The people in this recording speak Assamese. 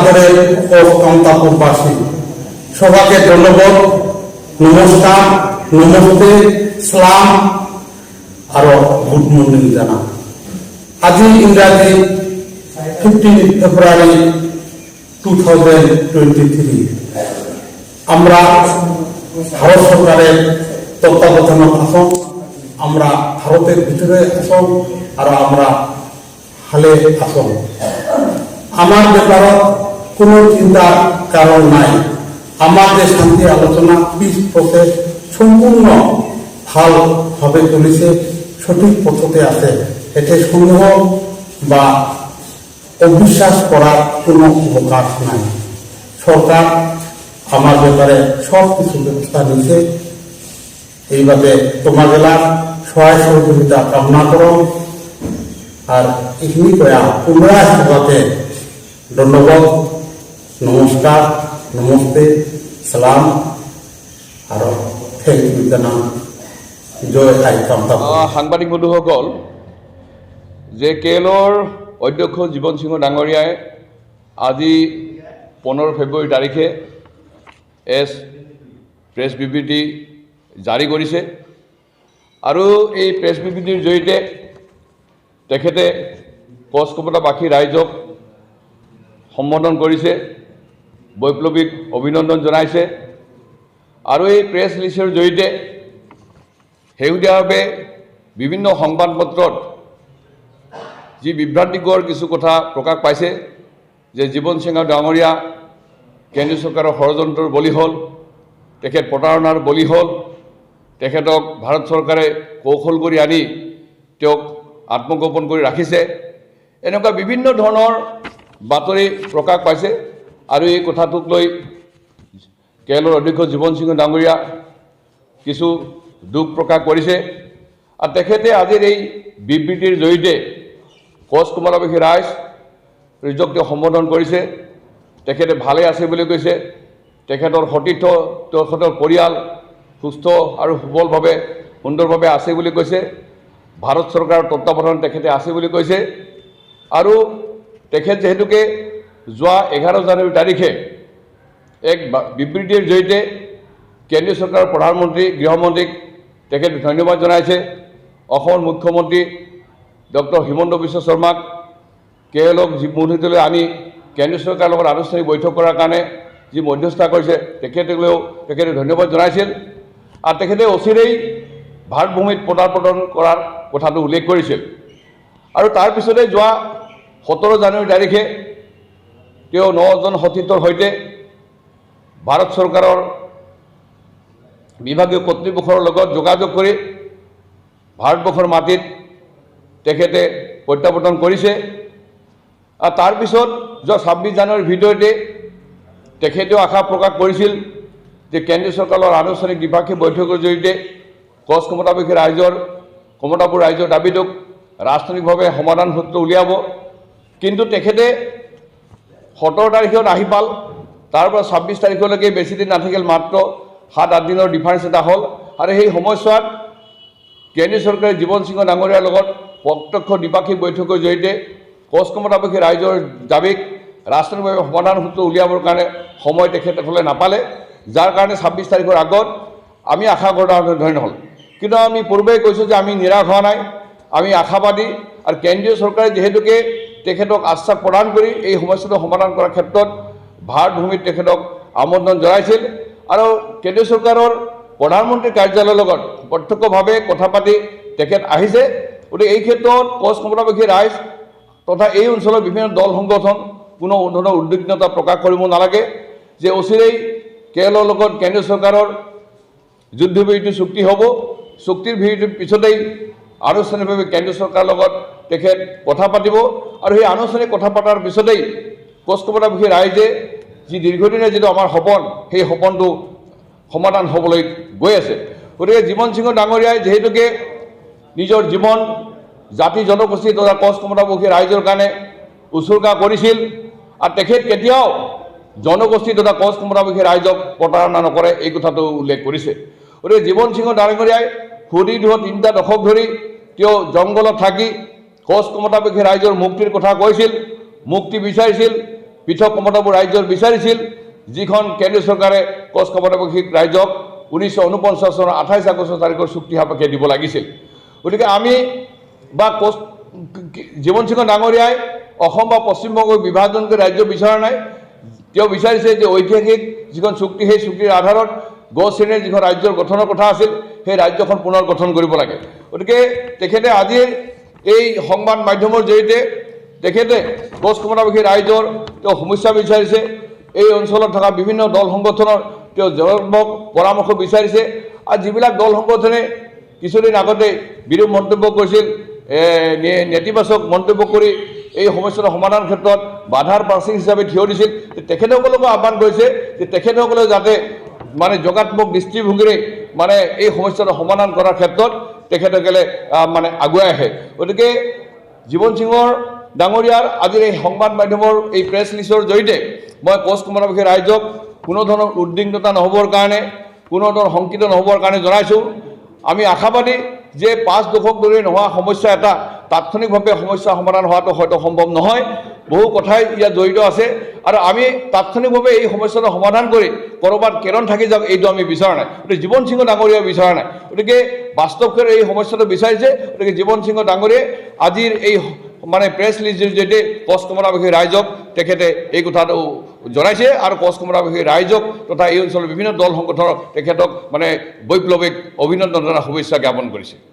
আদরের কমতাপুরবাসী সবাইকে ধন্যবাদ, নমস্কার, নমস্তে, সালাম আর গুড মর্নিং জানা। আজি ইংরাজি 15 ফেব্রুয়ারি 2023 আমরা ভারত সরকারের তত্ত্বাবধানে আসন, আমরা ভারতের ভিতরে আসন আর আমরা হালে আসন। আমার ব্যাপারে কোনো চিন্তার কারণ নাই। আমাদের শান্তি আলোচনা পিস প্রসেস সম্পূর্ণ ভালভাবে চলেছে, সঠিক পথতে আছে। এতে সন্দেহ বা অবিশ্বাস করার কোনো অবকাশ নাই। সরকার আমার ব্যাপারে সব কিছু ব্যবস্থা নিয়েছে। এইভাবে তোমার জেলার সহায় সহযোগিতা কামনা করো। আর এখানে কয়া তোমরা সবাইকে ধন্যবাদ, নমস্কার, নমস্তে, সালাম আর থেংক ইউ জানাম। জয় আই কামতা। সাংবাদিক বন্ধুসকল, যে কেএলৰ অধ্যক্ষ জীৱন সিংহ ডাঙৰীয়াই আজি 15 ফেব্ৰুৱাৰী তাৰিখে প্ৰেছ বিবৃতি জাৰি কৰিছে আৰু এই প্ৰেছ বিবৃতিৰ জৰিয়তে তেখেতে কচ কমতাবাসী ৰাইজক সম্বোধন কৰিছে, বৈপ্লৱিক অভিনন্দন জনাইছে আৰু এই প্ৰেছ ৰিলিজৰ জৰিয়তে শেহতীয়াভাৱে বিভিন্ন সংবাদ পত্ৰত যি বিভ্ৰান্তিকৰ কিছু কথা প্ৰকাশ পাইছে যে জীৱন সিংহ ডাঙৰীয়া কেন্দ্ৰীয় চৰকাৰৰ ষড়যন্ত্ৰৰ বলি হ'ল, তেখেত প্ৰতাৰণাৰ বলি হ'ল, তেখেতক ভাৰত চৰকাৰে কৌশল কৰি আনি তেওঁক আত্মগোপন কৰি ৰাখিছে, এনেকুৱা বিভিন্ন ধৰণৰ বাতৰি প্ৰকাশ পাইছে। আৰু এই কথাটোক লৈ কেএলৰ অধ্যক্ষ জীৱন সিংহ ডাঙৰীয়া কিছু দুখ প্ৰকাশ কৰিছে আৰু তেখেতে আজিৰ এই বিবৃতিৰ জৰিয়তে কচ কমতাবাসী ৰাইজক তেওঁ সম্বোধন কৰিছে। তেখেতে ভালে আছে বুলি কৈছে, তেখেতৰ সতীৰ্থ, তেখেতৰ পৰিয়াল সুস্থ আৰু সবলভাৱে সুন্দৰভাৱে আছে বুলি কৈছে, ভাৰত চৰকাৰৰ তত্ত্বাৱধানত তেখেতে আছে বুলি কৈছে। আৰু তেখেত যিহেতুকে যোৱা 11 জানুৱাৰী তাৰিখে এক বিবৃতিৰ জৰিয়তে কেন্দ্ৰীয় চৰকাৰৰ প্ৰধানমন্ত্ৰী গৃহমন্ত্ৰীক তেখেতে ধন্যবাদ জনাইছে। অসমৰ মুখ্যমন্ত্ৰী ডক্টৰ হিমন্ত বিশ্ব শৰ্মাক কেএলক মূলসুঁতিলৈ আনি কেন্দ্ৰীয় চৰকাৰৰ লগত আনুষ্ঠানিক বৈঠক কৰাৰ কাৰণে যি মধ্যস্থতা কৰিছে তেখেতে ধন্যবাদ জনাইছিল। আৰু তেখেতে অচিৰেই ভাৰত ভূমিত পদাৰ্পণ কৰাৰ কথাটো উল্লেখ কৰিছিল। আৰু তাৰপিছতে যোৱা 17 জানুৱাৰী তাৰিখে তেওঁ 9জন সতীৰ্থৰ সৈতে ভাৰত চৰকাৰৰ বিভাগীয় কৰ্তৃপক্ষৰ লগত যোগাযোগ কৰি ভাৰতবৰ্ষৰ মাটিত তেখেতে প্ৰত্যাৱৰ্তন কৰিছে। আৰু তাৰপিছত যোৱা 26 জানুৱাৰীৰ ভিতৰতে তেখেতেও আশা প্ৰকাশ কৰিছিল যে কেন্দ্ৰীয় চৰকাৰৰ আনুষ্ঠানিক দ্বিপাক্ষিক বৈঠকৰ জৰিয়তে কচ কমতাবাসী কমতাপুৰ ৰাইজৰ দাবীটোক ৰাজনৈতিকভাৱে সমাধান সূত্ৰ উলিয়াব। কিন্তু তেখেতে 17 তাৰিখত আহি পাল, তাৰ পৰা 26 তাৰিখলৈকে বেছি দিন নাথাকিল, মাত্ৰ 7-8 দিনৰ ডিফাৰেঞ্চ এটা হ'ল। আৰু সেই সময়ছোৱাত কেন্দ্ৰীয় চৰকাৰে জীৱন সিংহ ডাঙৰীয়াৰ লগত প্ৰত্যক্ষ দ্বিপাক্ষিক বৈঠকৰ জৰিয়তে কচ কমতাবাসী ৰাইজৰ দাবীক ৰাজনৈতিকভাৱে সমাধান সূত্ৰ উলিয়াবৰ কাৰণে সময় তেখেতসকলে নাপালে, যাৰ কাৰণে 26 তাৰিখৰ আগত আমি আশা কৰা ধৰণে হ'ল। কিন্তু আমি পূৰ্বেই কৈছোঁ যে আমি নিৰাশ হোৱা নাই, আমি আশাবাদী। আৰু কেন্দ্ৰীয় চৰকাৰে যিহেতুকে তেখেতক আশ্বাস প্ৰদান কৰি এই সমস্যাটো সমাধান কৰাৰ ক্ষেত্ৰত ভাৰত ভূমিত তেখেতক আমন্ত্ৰণ জনাইছিল আৰু কেন্দ্ৰীয় চৰকাৰৰ প্ৰধানমন্ত্ৰীৰ কাৰ্যালয়ৰ লগত প্ৰত্যক্ষভাৱে কথা পাতি তেখেত আহিছে। গতিকে এই ক্ষেত্ৰত কচ কমতাবাসী ৰাইজ তথা এই অঞ্চলৰ বিভিন্ন দল সংগঠন কোনো ধৰণৰ উদ্বিগ্নতা প্ৰকাশ কৰিব নালাগে যে অচিৰেই কেএলৰ লগত কেন্দ্ৰীয় চৰকাৰৰ যুদ্ধবিৰতি চুক্তি হ'ব। চুক্তিৰ পিছতেই আনুষ্ঠানিকভাৱে কেন্দ্ৰীয় চৰকাৰৰ লগত তেখেত কথা পাতিব আৰু সেই আনুষ্ঠানিক কথা পতাৰ পিছতেই কচ কমতাবাসী ৰাইজে যি দীৰ্ঘদিনীয়া যিটো আমাৰ সপোন, সেই সপোনটো সমাধান হ'বলৈ গৈ আছে। গতিকে জীৱন সিংহ ডাঙৰীয়াই যিহেতুকে নিজৰ জীৱন জাতি জনগোষ্ঠী তথা কচ কমতাবাসী ৰাইজৰ কাৰণে উৎসৰ্গা কৰিছিল আৰু তেখেত কেতিয়াও জনগোষ্ঠী তথা কচ কমতাবাসী ৰাইজক প্ৰতাৰণা নকৰে, এই কথাটো উল্লেখ কৰিছে। গতিকে জীৱন সিংহ ডাঙৰীয়াই সুদীৰ্ঘ 3টা দশক ধৰি তেওঁ জংঘলত থাকি কচ কমতাবাসী ৰাইজৰ মুক্তিৰ কথা কৈছিল, মুক্তি বিচাৰিছিল। পৃথক ক্ষমতাবোৰ ৰাজ্যৰ বিচাৰিছিল, যিখন কেন্দ্ৰীয় চৰকাৰে কোচ ক্ষমতাবাসীক ৰাইজক 1949 চনৰ 28 আগষ্ট তাৰিখৰ চুক্তি সাপেক্ষে দিব লাগিছিল। গতিকে আমি বা কোচ জীৱন সিংহ ডাঙৰীয়াই অসম বা পশ্চিমবংগক বিভাজন কৰি ৰাজ্য বিচৰা নাই। তেওঁ বিচাৰিছে যে ঐতিহাসিক যিখন চুক্তি, সেই চুক্তিৰ আধাৰত গ শ্ৰেণীৰ যিখন ৰাজ্যৰ গঠনৰ কথা আছিল, সেই ৰাজ্যখন পুনৰ গঠন কৰিব লাগে। গতিকে তেখেতে আজিৰ এই সংবাদ মাধ্যমৰ জৰিয়তে তেখেতে কোচ ক্ষমতাবাসী ৰাইজৰ তেওঁ সমস্যা বিচাৰিছে, এই অঞ্চলত থকা বিভিন্ন দল সংগঠনৰ তেওঁ জনাত্মক পৰামৰ্শ বিচাৰিছে। আৰু যিবিলাক দল সংগঠনে কিছুদিন আগতে বিৰূপ মন্তব্য কৰিছিল, নেতিবাচক মন্তব্য কৰি এই সমস্যাৰ সমাধান ক্ষেত্ৰত বাধাৰ প্ৰাচীৰ হিচাপে থিয় দিছিল, তেখেতসকলকো আহ্বান কৰিছে যে তেখেতসকলে যাতে মানে যোগাত্মক দৃষ্টিভংগীৰে মানে এই সমস্যাটো সমাধান কৰাৰ ক্ষেত্ৰত তেখেতসকলে মানে আগুৱাই আহে। গতিকে জীৱন সিংহৰ ডাঙৰীয়াৰ আজিৰ এই সংবাদ মাধ্যমৰ এই প্ৰেছ ৰিলিজৰ জৰিয়তে মই কোচ ক্ষমতাবাসী ৰাইজক কোনো ধৰণৰ উদ্বিগ্নতা নহ'বৰ কাৰণে, কোনো ধৰণৰ শংকিত নহ'বৰ কাৰণে জনাইছোঁ। আমি আশাবাদী যে 5 দশক ধৰি নোহোৱা সমস্যা এটা তাৎক্ষণিকভাৱে সমস্যা সমাধান হোৱাটো হয়তো সম্ভৱ নহয়, বহু কথাই ইয়াত জড়িত আছে। আৰু আমি তাৎক্ষণিকভাৱে এই সমস্যাটো সমাধান কৰি ক'ৰবাত কেৰণ থাকি যাওক, এইটো আমি বিচৰা নাই। গতিকে জীৱন সিংহ ডাঙৰীয়াই বিচৰা নাই। গতিকে বাস্তৱকৈ এই সমস্যাটো বিচাৰিছে। গতিকে জীৱন সিংহ ডাঙৰীয়াই আজিৰ এই মানে প্ৰেছ ৰিলিজৰ জৰিয়তে কোচ ক্ষমতাবাসী ৰাইজক তেখেতে এই কথাটো জনাইছে আৰু কোচ ক্ষমতাবাসী ৰাইজক তথা এই অঞ্চলৰ বিভিন্ন দল সংগঠনক তেখেতক মানে বৈপ্লৱিক অভিনন্দন জনাই শুভেচ্ছা জ্ঞাপন কৰিছে।